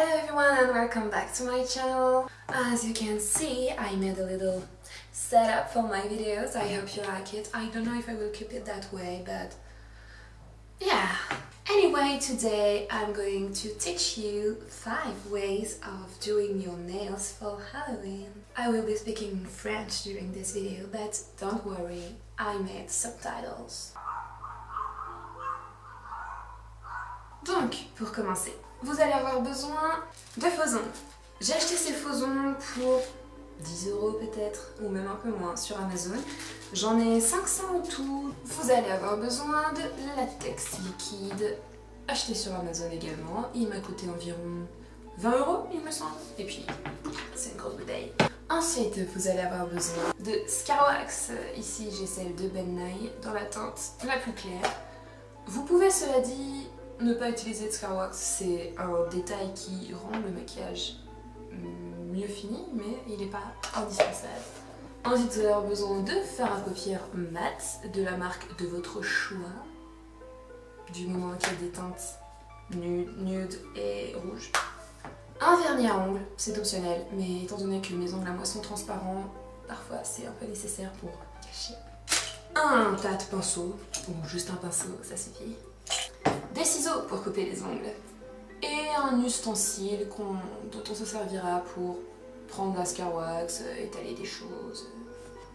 Hello everyone and welcome back to my channel. As you can see, I made a little setup for my videos. I hope you like it. I don't know if I will keep it that way, but yeah. Anyway, today I'm going to teach you 5 ways of doing your nails for Halloween. I will be speaking French during this video, but don't worry, I made subtitles. Donc, pour commencer, vous allez avoir besoin de faux ongles. J'ai acheté ces faux ongles pour 10 € peut-être, ou même un peu moins sur Amazon. J'en ai 500 en tout. Vous allez avoir besoin de latex liquide, acheté sur Amazon également. Il m'a coûté environ 20 € il me semble. Et puis, c'est une grosse bouteille. Ensuite, vous allez avoir besoin de Scarwax. Ici, j'ai celle de Ben Nye dans la teinte la plus claire. Vous pouvez, cela dit, ne pas utiliser de Scarwax, c'est un détail qui rend le maquillage mieux fini, mais il n'est pas indispensable. Ensuite, vous allez avoir besoin de fard à paupières mat de la marque de votre choix, du moment qu'il y a des teintes nude et rouge. Un vernis à ongles, c'est optionnel, mais étant donné que mes ongles à moi sont transparents, parfois c'est un peu nécessaire pour cacher. Un tas de pinceaux, ou juste un pinceau, ça suffit. Des ciseaux pour couper les ongles. Et un ustensile dont on se servira pour prendre la Scarwax, étaler des choses.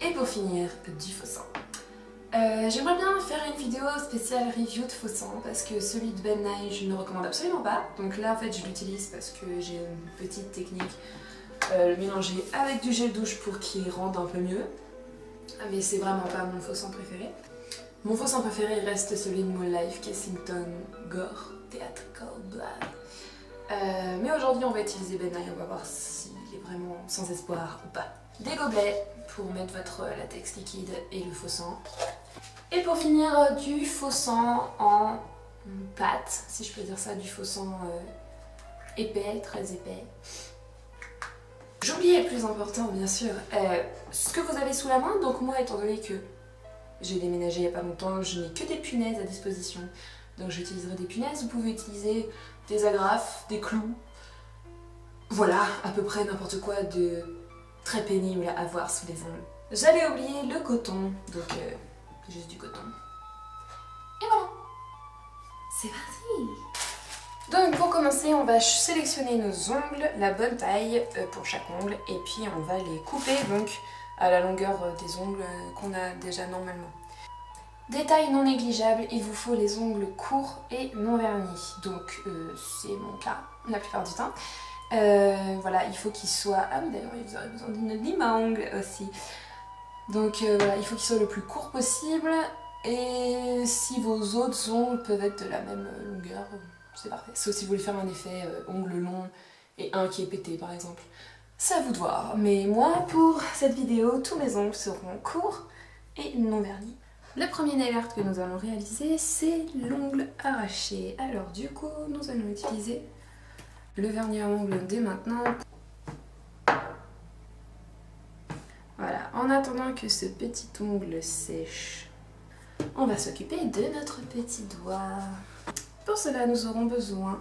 Et pour finir, du faux sang. J'aimerais bien faire une vidéo spéciale review de faux sang parce que celui de Ben Nye je ne recommande absolument pas. Donc là en fait je l'utilise parce que j'ai une petite technique, le mélanger avec du gel douche pour qu'il rende un peu mieux. Mais c'est vraiment pas mon faux sang préféré. Mon faux sang préféré reste celui de Mall Life Kensington Gore Theatrical Blood. Mais aujourd'hui on va utiliser Ben Nye, on va voir s'il est vraiment sans espoir ou pas. Des gobelets pour mettre votre latex liquide et le faux sang. Et pour finir, du faux sang en pâte, si je peux dire ça, du faux sang épais, très épais. J'oubliais le plus important bien sûr, ce que vous avez sous la main. Donc moi, étant donné que j'ai déménagé il n'y a pas longtemps, je n'ai que des punaises à disposition. Donc j'utiliserai des punaises, vous pouvez utiliser des agrafes, des clous. Voilà, à peu près n'importe quoi de très pénible à avoir sous les ongles. J'avais oublié le coton, donc juste du coton. Et voilà, c'est parti. Donc pour commencer, on va sélectionner nos ongles, la bonne taille pour chaque ongle, et puis on va les couper donc à la longueur des ongles qu'on a déjà normalement. Détail non négligeable, il vous faut les ongles courts et non vernis. Donc c'est mon cas la plupart du temps. Voilà, il faut qu'il soit... Ah oui d'ailleurs, vous aurez besoin d'une lime à ongles aussi. Donc voilà, il faut qu'il soit le plus court possible. Et si vos autres ongles peuvent être de la même longueur, c'est parfait. Sauf si vous voulez faire un effet ongles longs et un qui est pété par exemple. C'est à vous de voir. Mais moi, pour cette vidéo, tous mes ongles seront courts et non vernis. Le premier nail art que nous allons réaliser, c'est l'ongle arraché. Alors du coup, nous allons utiliser le vernis à ongles dès maintenant. Voilà, en attendant que ce petit ongle sèche, on va s'occuper de notre petit doigt. Pour cela, nous aurons besoin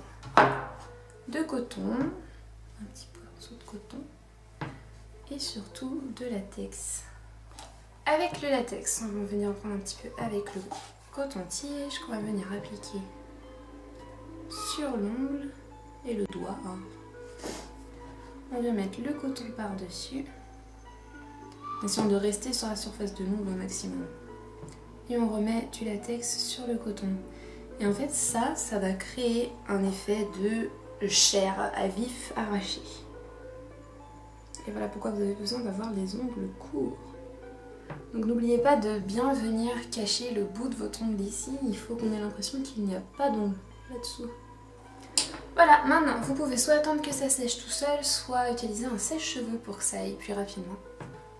de coton, un petit morceau de coton, et surtout de latex. Avec le latex, on va venir en prendre un petit peu avec le coton-tige qu'on va venir appliquer sur l'ongle et le doigt. On vient mettre le coton par-dessus. Essayons de rester sur la surface de l'ongle au maximum. Et on remet du latex sur le coton. Et en fait ça va créer un effet de chair à vif arraché. Et voilà pourquoi vous avez besoin d'avoir les ongles courts. Donc n'oubliez pas de bien venir cacher le bout de votre ongle ici. Il faut qu'on ait l'impression qu'il n'y a pas d'ongle là-dessous. Voilà, maintenant vous pouvez soit attendre que ça sèche tout seul, soit utiliser un sèche-cheveux pour que ça aille plus rapidement.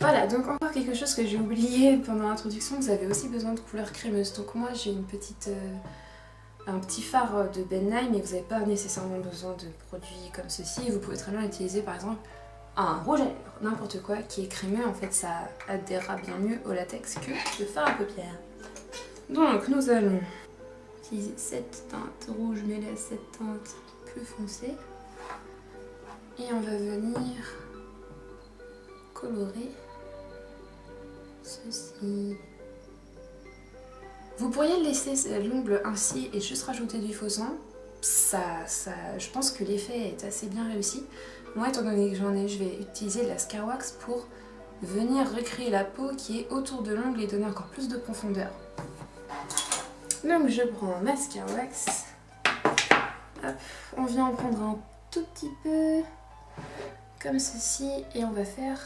Voilà, donc encore quelque chose que j'ai oublié pendant l'introduction, vous avez aussi besoin de couleurs crémeuses. Donc moi j'ai une petite, un petit fard de Ben Nye, mais vous n'avez pas nécessairement besoin de produits comme ceci. Vous pouvez très bien utiliser par exemple un rouge à lèvres, n'importe quoi qui est crémeux. En fait ça adhérera bien mieux au latex que le fard à paupières. Donc nous allons utiliser cette teinte rouge mêlée à cette teinte plus foncée. Et on va venir colorer ceci. Vous pourriez laisser l'ongle ainsi et juste rajouter du faux sang. Je pense que l'effet est assez bien réussi. Moi, étant donné que j'en ai, je vais utiliser de la Scar Wax pour venir recréer la peau qui est autour de l'ongle et donner encore plus de profondeur. Donc je prends ma Scar Wax. Hop, on vient en prendre un tout petit peu, comme ceci, et on va faire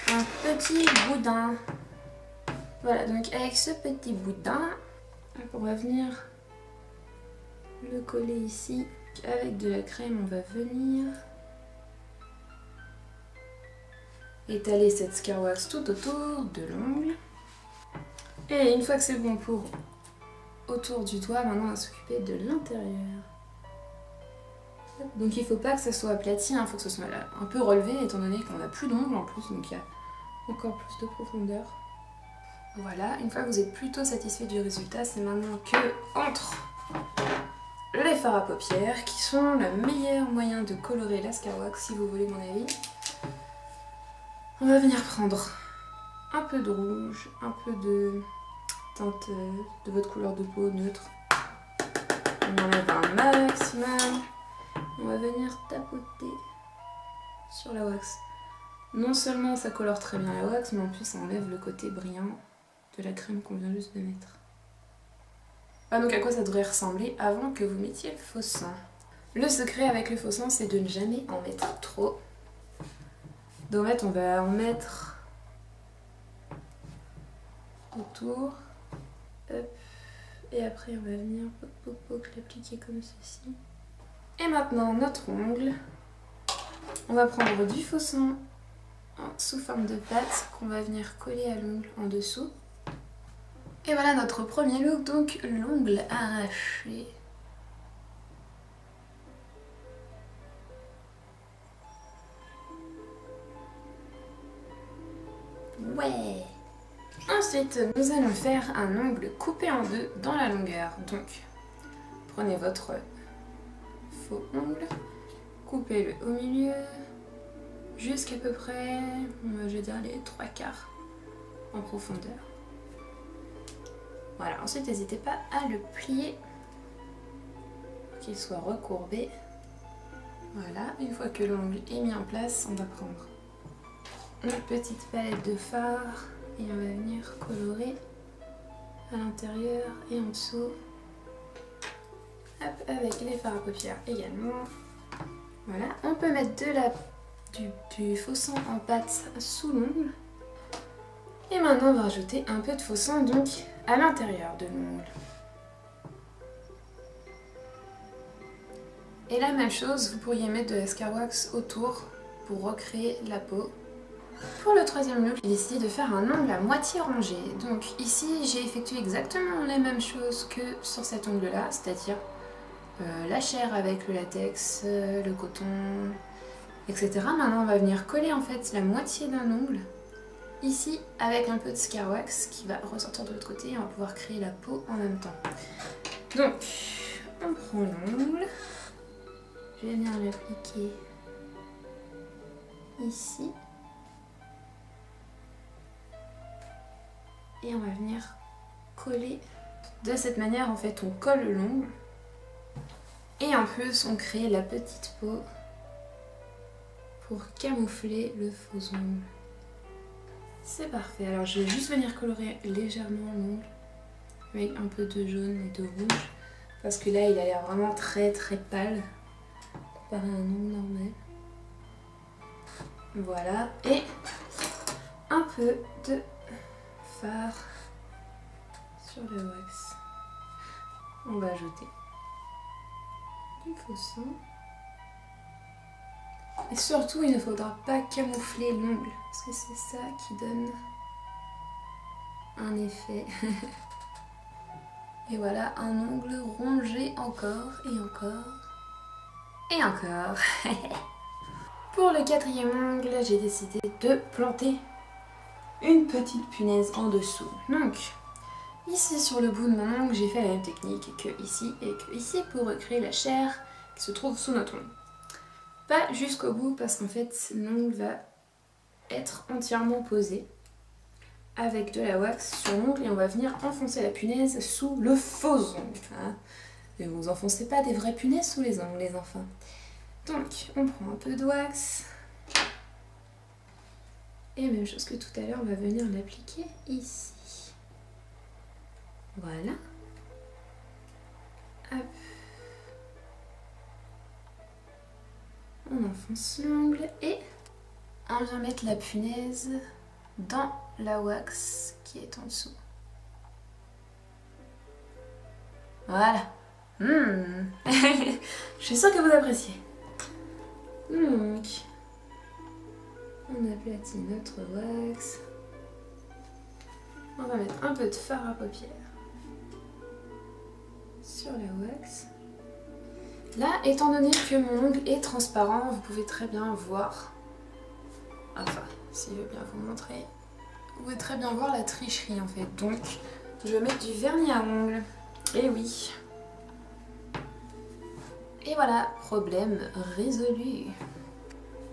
un petit boudin. Voilà, donc avec ce petit boudin, on va venir le coller ici. Avec de la crème, on va venir étaler cette Scar Wax tout autour de l'ongle. Et une fois que c'est bon pour autour du doigt, maintenant on va s'occuper de l'intérieur. Donc il ne faut pas que ça soit aplati, il faut que ce soit un peu relevé étant donné qu'on n'a plus d'ongles en plus, donc il y a encore plus de profondeur. Voilà, une fois que vous êtes plutôt satisfait du résultat, c'est maintenant que entre les fards à paupières qui sont le meilleur moyen de colorer la Scar Wax si vous voulez mon avis. On va venir prendre un peu de rouge, un peu de teinte de votre couleur de peau neutre. On enlève un maximum. On va venir tapoter sur la wax. Non seulement ça colore très bien la wax, mais en plus ça enlève le côté brillant de la crème qu'on vient juste de mettre. Donc à quoi ça devrait ressembler avant que vous mettiez le faux sang. Le secret avec le faux sang, c'est de ne jamais en mettre trop. Donc en fait, on va en mettre autour. Hop. Et après, on va venir l'appliquer comme ceci. Et maintenant, notre ongle. On va prendre du faux sang sous forme de pâte qu'on va venir coller à l'ongle en dessous. Et voilà notre premier look, donc l'ongle arraché. Ouais. Ensuite, nous allons faire un ongle coupé en deux dans la longueur. Donc, prenez votre faux ongle, coupez-le au milieu, jusqu'à peu près, je vais dire les 3/4 en profondeur. Voilà, ensuite n'hésitez pas à le plier pour qu'il soit recourbé. Voilà, une fois que l'ongle est mis en place, on va prendre une petite palette de fard et on va venir colorer à l'intérieur et en dessous. Hop, avec les fards à paupières également. Voilà, on peut mettre du faux sang en pâte sous l'ongle. Et maintenant on va rajouter un peu de faux sang donc à l'intérieur de l'ongle. Et la même chose, vous pourriez mettre de la Scar Wax autour pour recréer la peau. Pour le troisième look, j'ai décidé de faire un ongle à moitié rongé. Donc ici j'ai effectué exactement les mêmes choses que sur cet ongle là, c'est-à-dire la chair avec le latex, le coton, etc. Maintenant on va venir coller en fait la moitié d'un ongle ici avec un peu de Scar Wax qui va ressortir de l'autre côté et on va pouvoir créer la peau en même temps. Donc on prend l'ongle, je vais venir l'appliquer ici et on va venir coller. De cette manière en fait on colle l'ongle et en plus on crée la petite peau pour camoufler le faux ongle. C'est parfait, alors je vais juste venir colorer légèrement l'ongle avec un peu de jaune et de rouge parce que là il a l'air vraiment très pâle comparé à un ongle normal. Voilà, et un peu de fard sur le wax. On va ajouter du faux sang. Et surtout, il ne faudra pas camoufler l'ongle, parce que c'est ça qui donne un effet. Et voilà, un ongle rongé encore et encore et encore. Pour le quatrième ongle, j'ai décidé de planter une petite punaise en dessous. Donc, ici sur le bout de mon ongle, j'ai fait la même technique que ici pour recréer la chair qui se trouve sous notre ongle. Pas jusqu'au bout parce qu'en fait l'ongle va être entièrement posé avec de la wax sur l'ongle et on va venir enfoncer la punaise sous le faux ongle. Hein. Ne vous enfoncez pas des vraies punaises sous les ongles les enfants. Donc on prend un peu de wax. Et même chose que tout à l'heure, on va venir l'appliquer ici. Voilà. Hop. On enfonce l'ongle et on vient mettre la punaise dans la wax qui est en dessous. Voilà. Je suis sûre que vous appréciez. Donc, on aplatit notre wax. On va mettre un peu de fard à paupières sur la wax. Là, étant donné que mon ongle est transparent, vous pouvez très bien voir, enfin, si je veux bien vous montrer, vous pouvez très bien voir la tricherie en fait. Donc, je vais mettre du vernis à ongles. Et oui. Et voilà, problème résolu.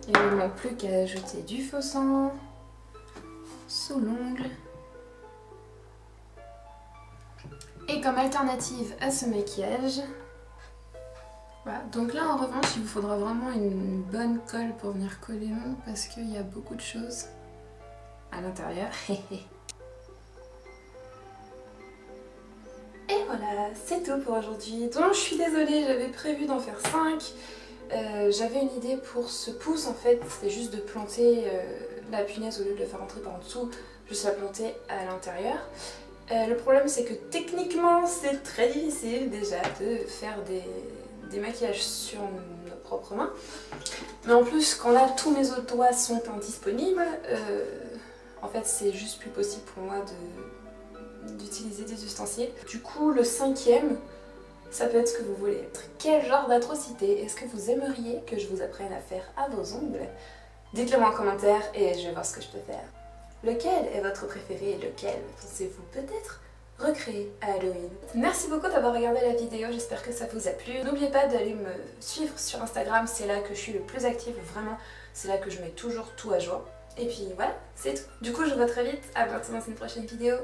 Il ne manque plus qu'à ajouter du faux sang sous l'ongle. Et comme alternative à ce maquillage, voilà. Donc là en revanche il vous faudra vraiment une bonne colle pour venir coller l'ongle parce qu'il y a beaucoup de choses à l'intérieur. Et voilà, c'est tout pour aujourd'hui. Donc je suis désolée, j'avais prévu d'en faire 5. J'avais une idée pour ce pouce en fait, c'était juste de planter la punaise au lieu de le faire rentrer par en dessous, juste la planter à l'intérieur. Le problème c'est que techniquement c'est très difficile déjà de faire des maquillages sur nos propres mains. Mais en plus quand là tous mes autres doigts sont indisponibles, en fait c'est juste plus possible pour moi d'utiliser des ustensiles. Du coup le 5e, ça peut être ce que vous voulez. Quel genre d'atrocité est-ce que vous aimeriez que je vous apprenne à faire à vos ongles? Dites-le moi en commentaire et je vais voir ce que je peux faire. Lequel est votre préféré et lequel pensez-vous peut-être recréer à Halloween? Merci beaucoup d'avoir regardé la vidéo, j'espère que ça vous a plu. N'oubliez pas d'aller me suivre sur Instagram, c'est là que je suis le plus active, vraiment, c'est là que je mets toujours tout à jour. Et puis voilà, c'est tout. Du coup, je vous vois très vite, à bientôt dans une prochaine vidéo.